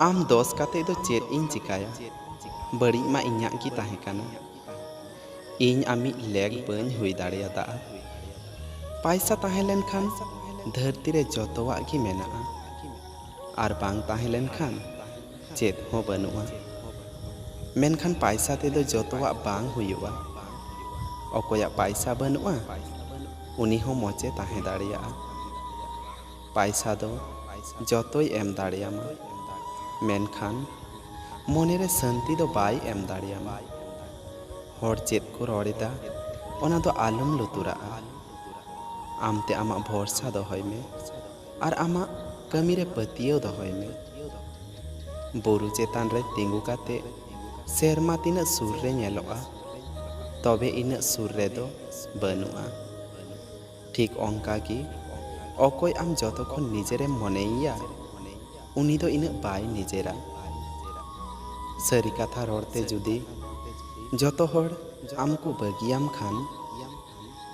आम दोस काते दो चेत इन चिकाया बड़ी मा इन्याक की ताहे काना इन आमी लेग बन हुई दाड़ेयादा पैसा ताहे लेन खान धरती रे जतोवा की मेना आर बांग ताहे लेन खान चेत हो बनुआ मेनखान पैसा ते दो जतोवा बांग हुयुआ अकोया पैसा बनुआ उनी हो मोचे ताहे दाड़ेया पैसा दो जतोय एम दाड़ेयामा मेनखान मने रे शांति दो बाय एम दाड़ेयामा हर चेत को रड़ेदा ओना दो आलम लुतुरा आमते आमा भरोसा दहय में और आमा कमी रे पतियो दहय में बुरु चेतान रे तिंगु काते सेरमा तिना सुर रे नेलोआ तबे इना सुर रे दो बनुआ ठीक अंका की अकोय आम जतखन निजेरे मनेया उनी दो इना बाय निजेरा सारी कथा रड़ते जुदी जतो हर आमको बगियाम खान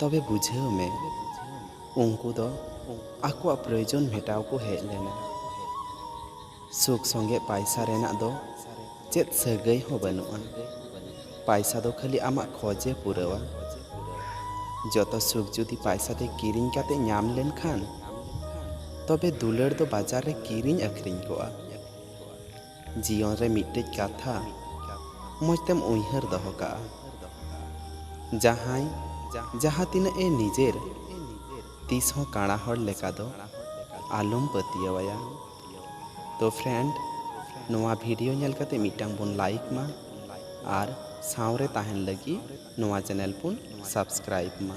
तबे बुझाव में उनको दो आको प्रयोजन मेटाव को हेज लेना सुख संगे पैसा रेना दो चेत सगई हो बनुआ पैसा दो खाली आमा खोजे पुरावा जतो सुख जुदी पैसा ते किरिंग काते नाम लेन खान तबे दुलर दो बाजार रे किरिंग अखरिंग कोआ जीवन रे मिट्टे कथा मजतेम उइहर दहो का जहां जहां तीना ए निजेर तीस हो काड़ा हर लेका दो आलम पतियावया तो फ्रेंड नोआ वीडियो नेल काते मिटांग बोन लाइक मा और सावरे ताहन लगी नोआ चैनल पुन सब्सक्राइब मा।